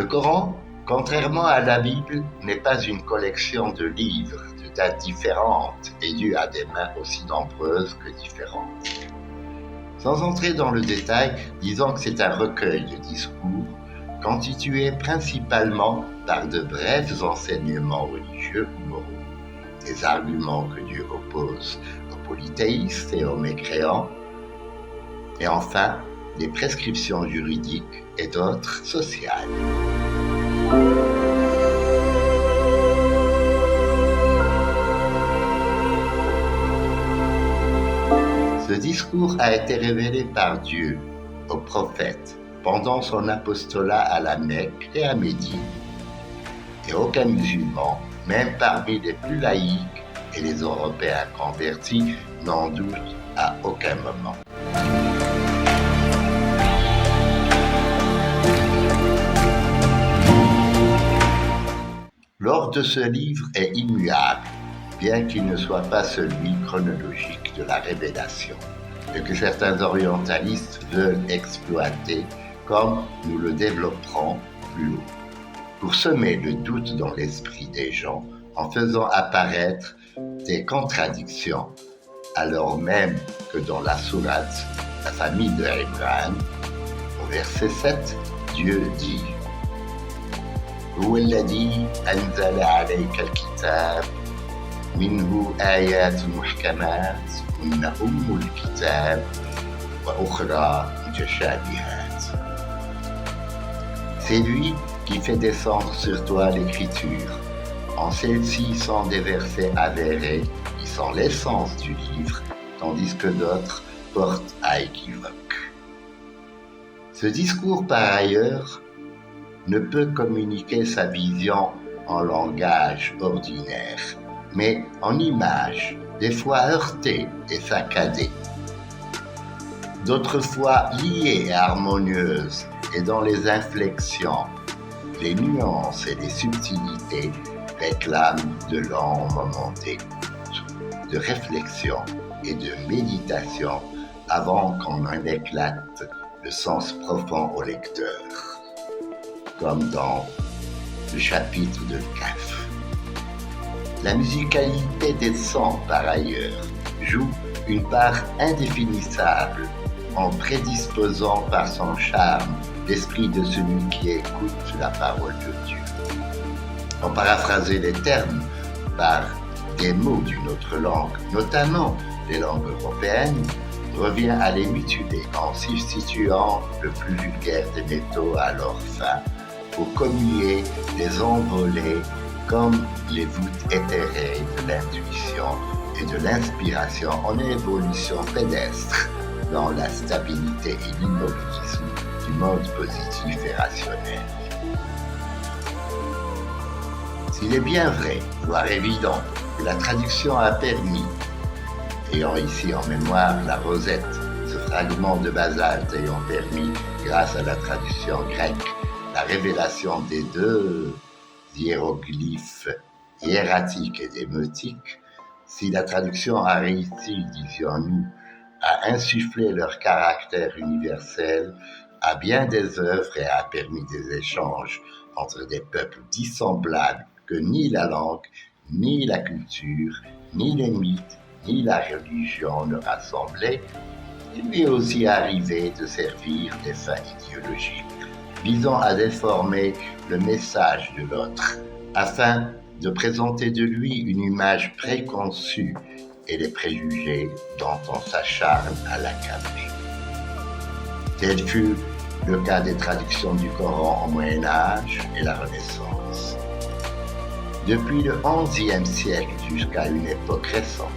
Le Coran, contrairement à la Bible, n'est pas une collection de livres de dates différentes et dus à des mains aussi nombreuses que différentes. Sans entrer dans le détail, disons que c'est un recueil de discours constitué principalement par de brefs enseignements religieux ou moraux, des arguments que Dieu oppose aux polythéistes et aux mécréants, et enfin des prescriptions juridiques et d'autres sociales. Ce discours a été révélé par Dieu au prophète pendant son apostolat à la Mecque et à Médine. Et aucun musulman, même parmi les plus laïcs et les Européens convertis, n'en doute à aucun moment. L'ordre de ce livre est immuable, bien qu'il ne soit pas celui chronologique de la révélation, et que certains orientalistes veulent exploiter, comme nous le développerons plus haut, pour semer le doute dans l'esprit des gens en faisant apparaître des contradictions, alors même que dans la sourate, la famille de Imran, au verset 7, Dieu dit هو الذي أنزل عليك الكتاب منه آيات محكمات هن أم الكتاب وأخرى متشابهات. C'est lui qui fait descendre sur toi l'écriture. En celle-ci sont des versets avérés qui sont l'essence du livre, tandis que d'autres portent à équivoque. Ce discours, par ailleurs, ne peut communiquer sa vision en langage ordinaire, mais en images, des fois heurtées et saccadées, d'autres fois liées et harmonieuses, et dont les inflexions, les nuances et les subtilités réclament de longs moments d'écoute, de réflexion et de méditation avant qu'on en éclate le sens profond au lecteur, comme dans le chapitre de Kahf. La musicalité des sons, par ailleurs, joue une part indéfinissable en prédisposant par son charme l'esprit de celui qui écoute la parole de Dieu. En paraphraser les termes par des mots d'une autre langue, notamment les langues européennes, revient à les mutiler en substituant le plus vulgaire des métaux à leur fin, pour commuer des envolées comme les voûtes éthérées de l'intuition et de l'inspiration en évolution pédestre dans la stabilité et l'immobilisme du mode positif et rationnel. S'il est bien vrai, voire évident, que la traduction a permis, ayant ici en mémoire la rosette, ce fragment de basalte ayant permis, grâce à la traduction grecque, la révélation des deux hiéroglyphes hiératiques et démotiques, si la traduction a réussi, disions-nous, à insuffler leur caractère universel à bien des œuvres et a permis des échanges entre des peuples dissemblables que ni la langue, ni la culture, ni les mythes, ni la religion ne rassemblaient, il lui est aussi arrivé de servir des fins idéologiques visant à déformer le message de l'autre, afin de présenter de lui une image préconçue et les préjugés dont on s'acharne à l'accabler. Tel fut le cas des traductions du Coran au Moyen-Âge et la Renaissance. Depuis le XIe siècle jusqu'à une époque récente,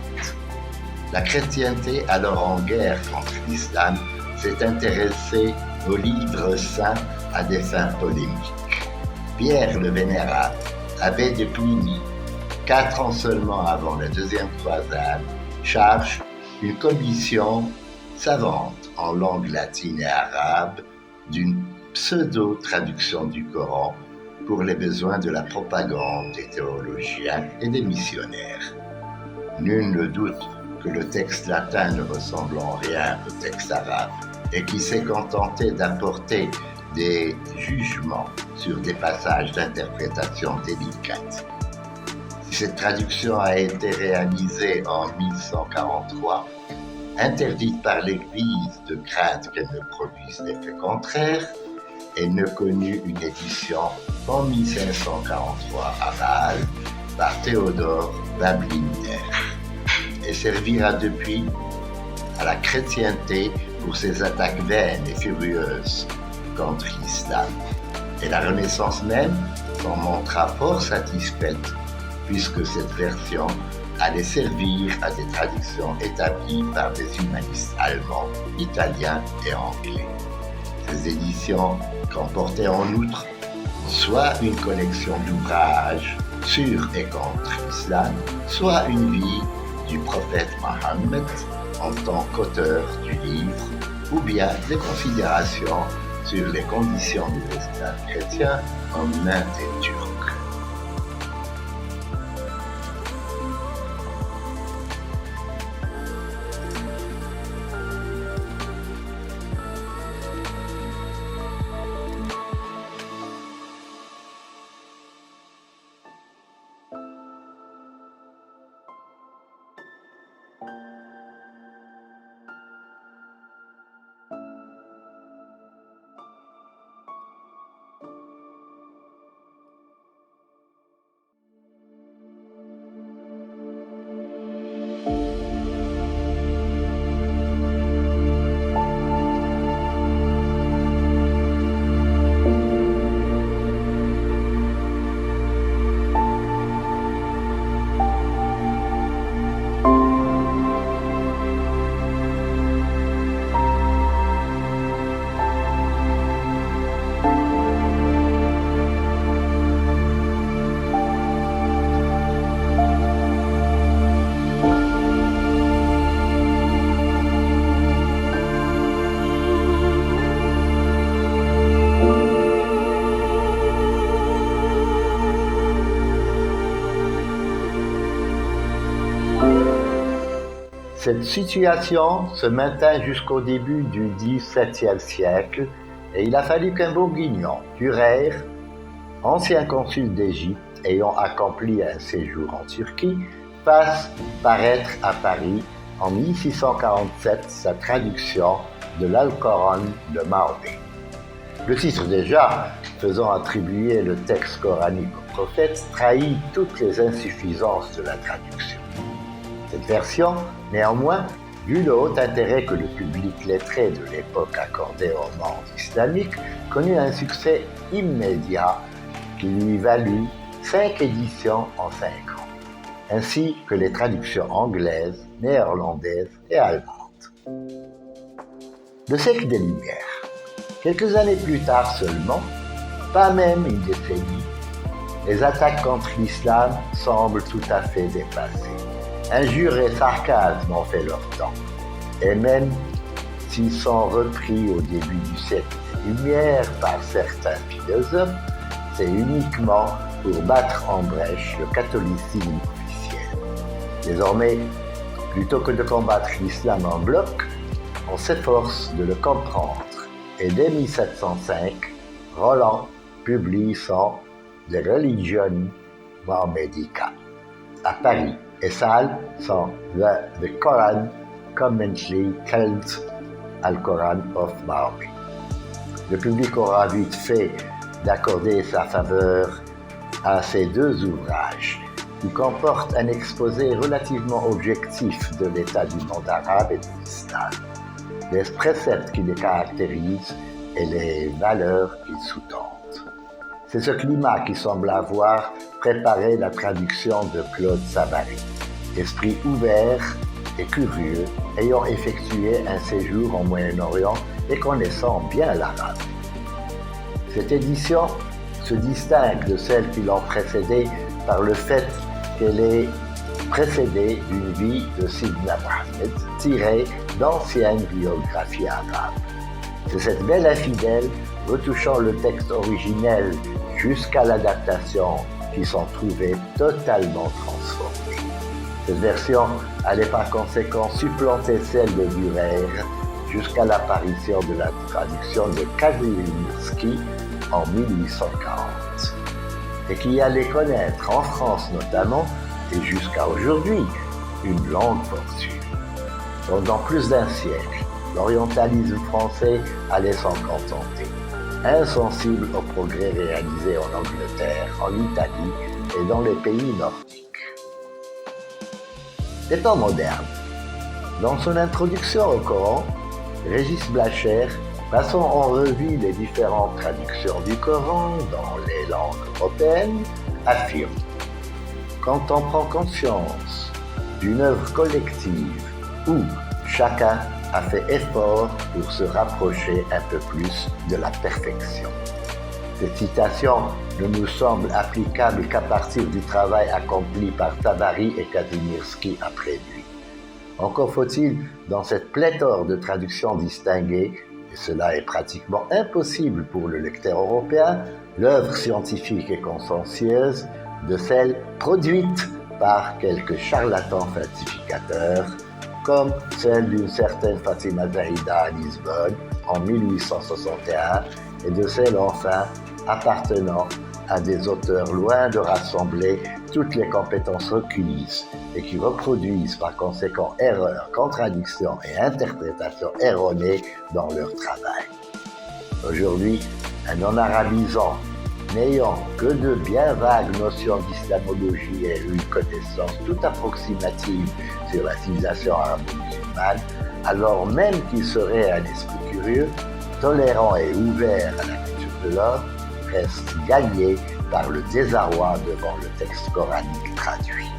la chrétienté, alors en guerre contre l'islam, s'est intéressée aux livres saints à des fins polémiques. Pierre le Vénérable, abbé de Cluny, 4 ans seulement avant la deuxième croisade, charge une commission savante en langue latine et arabe d'une pseudo-traduction du Coran pour les besoins de la propagande des théologiens et des missionnaires. Nul ne doute que le texte latin ne ressemble en rien au texte arabe et qui s'est contenté d'apporter des jugements sur des passages d'interprétation délicates. Si cette traduction a été réalisée en 1143, interdite par l'Église de crainte qu'elle ne produise l'effet contraire, elle ne connut une édition qu'en 1543 à Bâle par Théodore Bablinder et servira depuis à la chrétienté pour ses attaques vaines et furieuses contre l'islam. Et la Renaissance même s'en montra fort satisfaite, puisque cette version allait servir à des traductions établies par des humanistes allemands, italiens et anglais. Ces éditions comportaient en outre soit une collection d'ouvrages sur et contre l'islam, soit une vie du prophète Mohammed en tant qu'auteur du livre, ou bien des considérations sur les conditions de l'esclave chrétien en Inde et turque. Cette situation se maintint jusqu'au début du XVIIe siècle et il a fallu qu'un bourguignon, Durer, ancien consul d'Égypte ayant accompli un séjour en Turquie, fasse paraître à Paris en 1647 sa traduction de l'Alcoran de Mahomet. Le titre déjà, faisant attribuer le texte coranique au prophète, trahit toutes les insuffisances de la traduction. Cette version, néanmoins, vu le haut intérêt que le public lettré de l'époque accordait au monde islamique, connut un succès immédiat qui lui valut 5 éditions en 5 ans, ainsi que les traductions anglaises, néerlandaises et allemandes. Le siècle des Lumières. Quelques années plus tard seulement, pas même une décennie, les attaques contre l'islam semblent tout à fait dépassées. Injures et sarcasmes ont fait leur temps, et même s'ils sont repris au début du siècle des Lumières par certains philosophes, c'est uniquement pour battre en brèche le catholicisme officiel. Désormais, plutôt que de combattre l'islam en bloc, on s'efforce de le comprendre. Et dès 1705, Roland publie son The Religion Mohammedica à Paris et Salles son The Quran Commentary called Al-Quran of Mahomet. Le public aura vite fait d'accorder sa faveur à ces deux ouvrages qui comportent un exposé relativement objectif de l'état du monde arabe et de l'islam, les préceptes qui les caractérisent et les valeurs qu'ils sous-tendent. C'est ce climat qui semble avoir préparé la traduction de Claude Savary, esprit ouvert et curieux, ayant effectué un séjour au Moyen-Orient et connaissant bien l'arabe. Cette édition se distingue de celles qui l'ont précédée par le fait qu'elle est précédée d'une vie de Sidna Mohammed tirée d'anciennes biographies arabes. C'est cette belle infidèle, retouchant le texte originel jusqu'à l'adaptation, qui sont trouvées totalement transformées. Cette version allait par conséquent supplanter celle de Durer jusqu'à l'apparition de la traduction de Kazimierski en 1840, et qui allait connaître en France notamment, et jusqu'à aujourd'hui, une longue poursuite. Pendant plus d'un siècle, l'orientalisme français allait s'en contenter, insensible aux progrès réalisés en Angleterre, en Italie et dans les pays nordiques. Les temps modernes. Dans son introduction au Coran, Régis Blachère, passant en revue les différentes traductions du Coran dans les langues européennes, affirme: quand on prend conscience d'une œuvre collective où chacun a fait effort pour se rapprocher un peu plus de la perfection. Cette citation ne nous semble applicable qu'à partir du travail accompli par Tabari et Kazimierski après lui. Encore faut-il, dans cette pléthore de traductions distinguées, et cela est pratiquement impossible pour le lecteur européen, l'œuvre scientifique et consciencieuse de celle produite par quelques charlatans falsificateurs, comme celle d'une certaine Fatima Zahida à Lisbonne en 1861 et de celle enfin appartenant à des auteurs loin de rassembler toutes les compétences requises et qui reproduisent par conséquent erreurs, contradictions et interprétations erronées dans leur travail. Aujourd'hui, un non-arabisant n'ayant que de bien vagues notions d'islamologie et une connaissance toute approximative sur la civilisation arabo-musulmane, alors même qu'il serait un esprit curieux, tolérant et ouvert à la culture de l'homme, reste gagné par le désarroi devant le texte coranique traduit.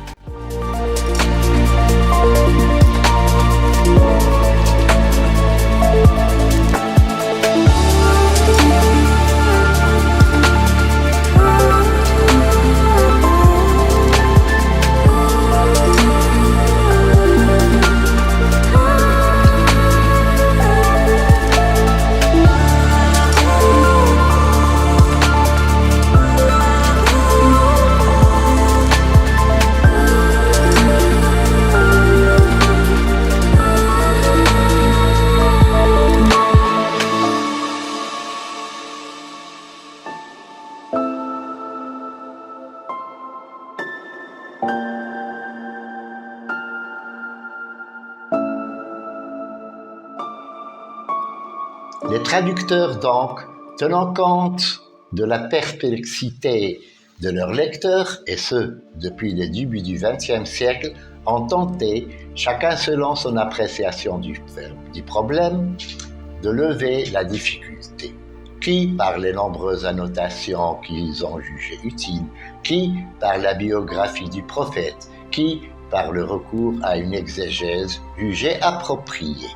Les traducteurs donc, tenant compte de la perplexité de leurs lecteurs, et ce, depuis le début du XXe siècle, ont tenté, chacun selon son appréciation du problème, de lever la difficulté. Qui par les nombreuses annotations qu'ils ont jugées utiles, qui par la biographie du prophète, qui par le recours à une exégèse jugée appropriée.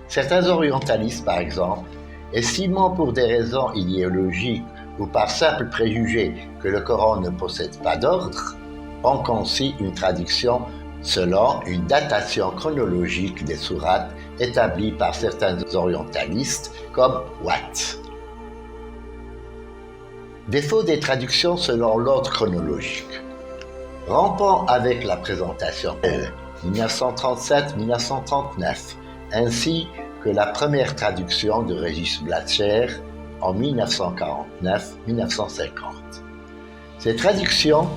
Certains orientalistes, par exemple, estimant pour des raisons idéologiques ou par simple préjugé que le Coran ne possède pas d'ordre, ont conçu une traduction selon une datation chronologique des sourates établie par certains orientalistes comme Watt. Défaut des traductions selon l'ordre chronologique. Rampant avec la présentation 1937-1939, ainsi que la première traduction de Régis Blachère en 1949-1950. Ces traductions,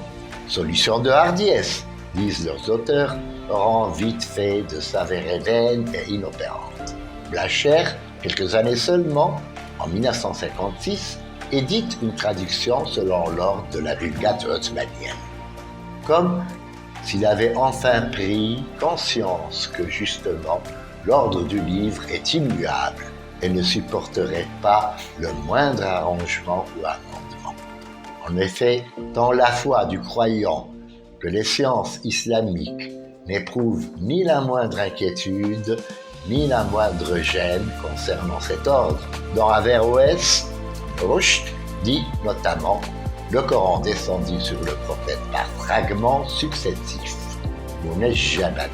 solution de hardiesse, disent leurs auteurs, auront vite fait de s'avérer vaines et inopérantes. Blachère, quelques années seulement, en 1956, édite une traduction selon l'ordre de la Vulgate ottomanienne. Comme s'il avait enfin pris conscience que justement, l'ordre du livre est immuable et ne supporterait pas le moindre arrangement ou amendement. En effet, tant la foi du croyant que les sciences islamiques n'éprouvent ni la moindre inquiétude, ni la moindre gêne concernant cet ordre. Dans Averroès, Rushd dit notamment « Le Coran descendit sur le prophète par fragments successifs, Munajjaban »,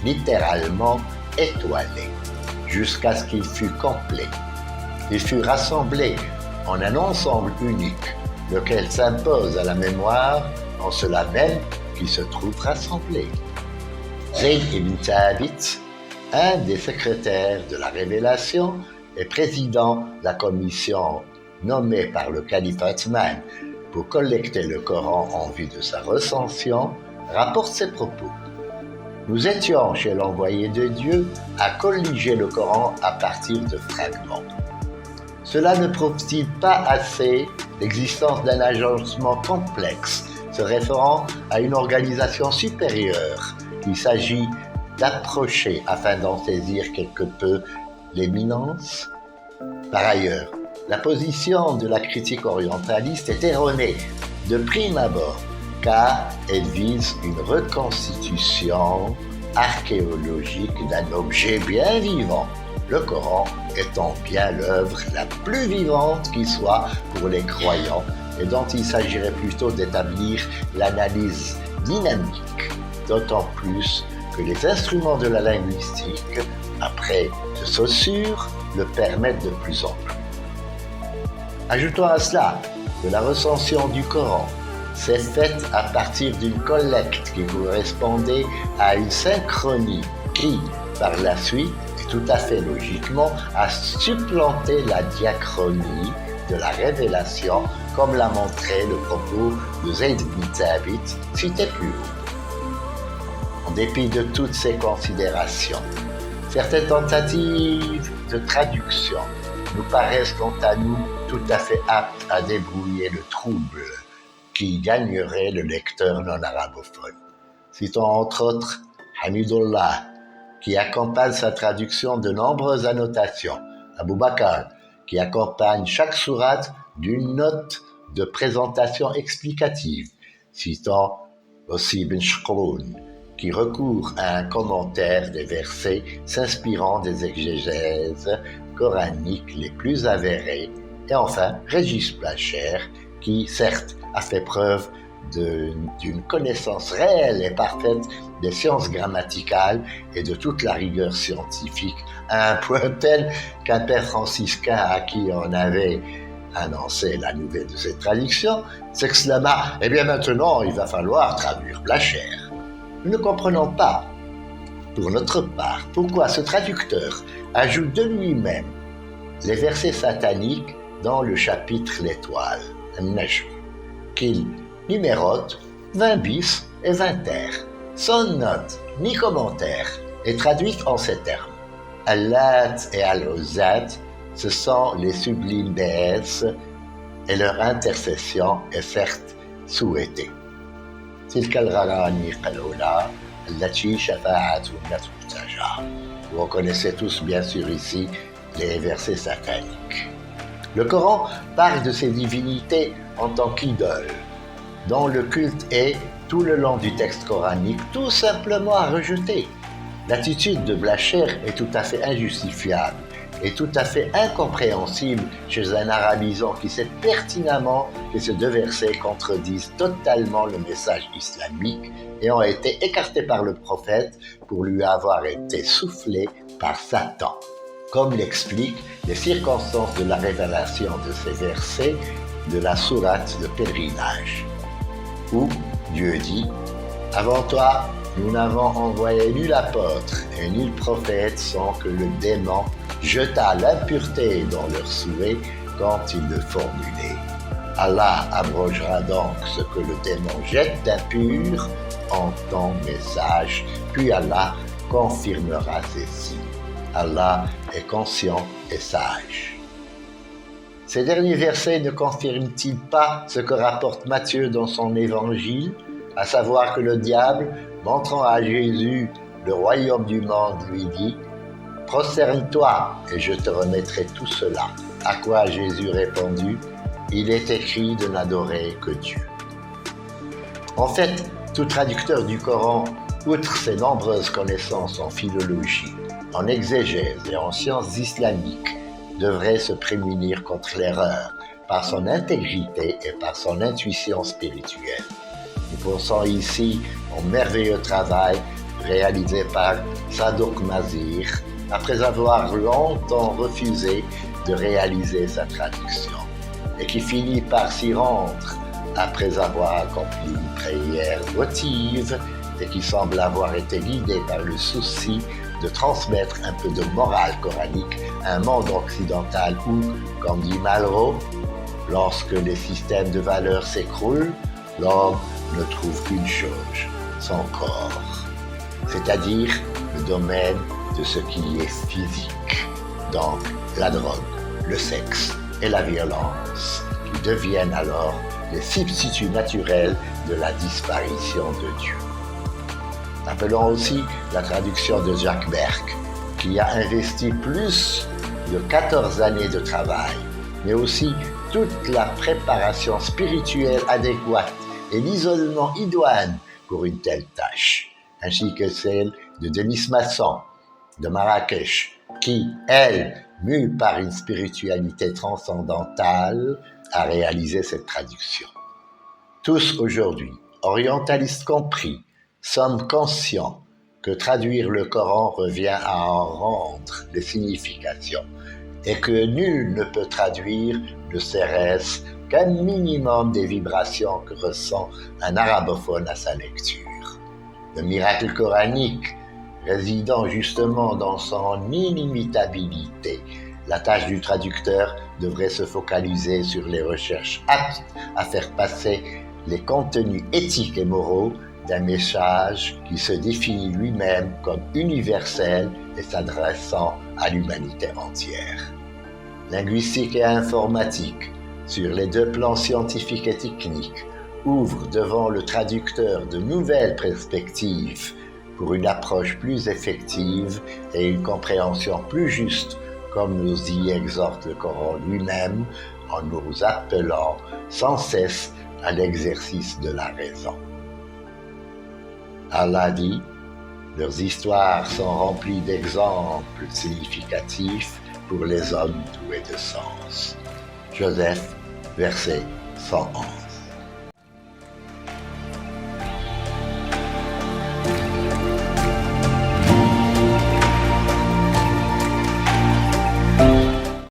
littéralement étoilé, jusqu'à ce qu'il fût complet. Il fut rassemblé en un ensemble unique, lequel s'impose à la mémoire en cela même qu'il se trouve rassemblé. Zayd ibn Thabit un des secrétaires de la Révélation et président de la commission nommée par le calife Othman pour collecter le Coran en vue de sa recension, rapporte ces propos. Nous étions chez l'envoyé de Dieu à colliger le Coran à partir de fragments. Cela ne prouve-t-il pas assez l'existence d'un agencement complexe se référant à une organisation supérieure qu'il s'agit d'approcher afin d'en saisir quelque peu l'éminence? Par ailleurs, la position de la critique orientaliste est erronée de prime abord, car elle vise une reconstitution archéologique d'un objet bien vivant, le Coran étant bien l'œuvre la plus vivante qui soit pour les croyants et dont il s'agirait plutôt d'établir l'analyse dynamique, d'autant plus que les instruments de la linguistique, après de Saussure, le permettent de plus en plus. Ajoutons à cela que la recension du Coran s'est faite à partir d'une collecte qui correspondait à une synchronie qui, par la suite, et tout à fait logiquement, a supplanté la diachronie de la révélation, comme l'a montré le propos de Zayd ibn Thabit, cité plus haut. En dépit de toutes ces considérations, certaines tentatives de traduction nous paraissent quant à nous tout à fait aptes à débrouiller le trouble qui gagnerait le lecteur non arabophone. Citons entre autres Hamidullah, qui accompagne sa traduction de nombreuses annotations, Abu Bakr, qui accompagne chaque sourate d'une note de présentation explicative, citons aussi Ibn Shukroun, qui recourt à un commentaire des versets s'inspirant des exégèses coraniques les plus avérées, et enfin Régis Blachère, qui certes a fait preuve d'une connaissance réelle et parfaite des sciences grammaticales et de toute la rigueur scientifique, à un point tel qu'un père franciscain à qui on avait annoncé la nouvelle de cette traduction s'exclama « Eh bien maintenant, il va falloir traduire Blachère ». Nous ne comprenons pas, pour notre part, pourquoi ce traducteur ajoute de lui-même les versets sataniques dans le chapitre L'Étoile, An-Najm, qu'il numérote 20 bis et 20 terres, sans note ni commentaire, et traduite en ces termes. Allat et Al-Uzzat, ce sont les sublimes déesses, et leur intercession est certes souhaitée. تلك الغرانيق الأولى التي شفاعتهن ترتجى. Vous reconnaissez tous bien sûr ici les versets sataniques. Le Coran parle de ces divinités en tant qu'idoles, dont le culte est, tout le long du texte coranique, tout simplement à rejeter. L'attitude de Blachère est tout à fait injustifiable et tout à fait incompréhensible chez un arabisant qui sait pertinemment que ces deux versets contredisent totalement le message islamique et ont été écartés par le prophète pour lui avoir été soufflés par Satan, comme l'expliquent les circonstances de la révélation de ces versets de la sourate de pèlerinage, où Dieu dit « Avant toi, nous n'avons envoyé nul apôtre et nul prophète sans que le démon jeta l'impureté dans leurs souhaits quand ils le formulaient. Allah abrogera donc ce que le démon jette d'impur en ton message, puis Allah confirmera ses signes. Allah est conscient et sage. » Ces derniers versets ne confirment-ils pas ce que rapporte Matthieu dans son évangile, à savoir que le diable, montrant à Jésus le royaume du monde, lui dit « Prosterne-toi et je te remettrai tout cela. » À quoi Jésus répondit « Il est écrit de n'adorer que Dieu. » En fait, tout traducteur du Coran, outre ses nombreuses connaissances en philologie, en exégèse et en sciences islamiques, devrait se prémunir contre l'erreur par son intégrité et par son intuition spirituelle. Nous pensons ici au merveilleux travail réalisé par Sadouk Mazir après avoir longtemps refusé de réaliser sa traduction et qui finit par s'y rendre après avoir accompli une prière votive et qui semble avoir été guidé par le souci de transmettre un peu de morale coranique à un monde occidental où, comme dit Malraux, lorsque les systèmes de valeurs s'écroulent, l'homme ne trouve qu'une chose, son corps, c'est-à-dire le domaine de ce qui est physique, donc la drogue, le sexe et la violence, qui deviennent alors les substituts naturels de la disparition de Dieu. Appelons aussi la traduction de Jacques Berck, qui a investi plus de 14 années de travail, mais aussi toute la préparation spirituelle adéquate et l'isolement idoine pour une telle tâche, ainsi que celle de Denis Masson, de Marrakech, qui, elle, mue par une spiritualité transcendantale, a réalisé cette traduction. Tous aujourd'hui, orientalistes compris, sommes conscients que traduire le Coran revient à en rendre les significations et que nul ne peut traduire ne serait-ce qu'un minimum des vibrations que ressent un arabophone à sa lecture. Le miracle coranique résidant justement dans son inimitabilité, la tâche du traducteur devrait se focaliser sur les recherches aptes à faire passer les contenus éthiques et moraux d'un message qui se définit lui-même comme universel et s'adressant à l'humanité entière. Linguistique et informatique, sur les deux plans scientifiques et techniques, ouvrent devant le traducteur de nouvelles perspectives pour une approche plus effective et une compréhension plus juste, comme nous y exhorte le Coran lui-même, en nous appelant sans cesse à l'exercice de la raison. Allah dit, leurs histoires sont remplies d'exemples significatifs pour les hommes doués de sens. Joseph, verset 111.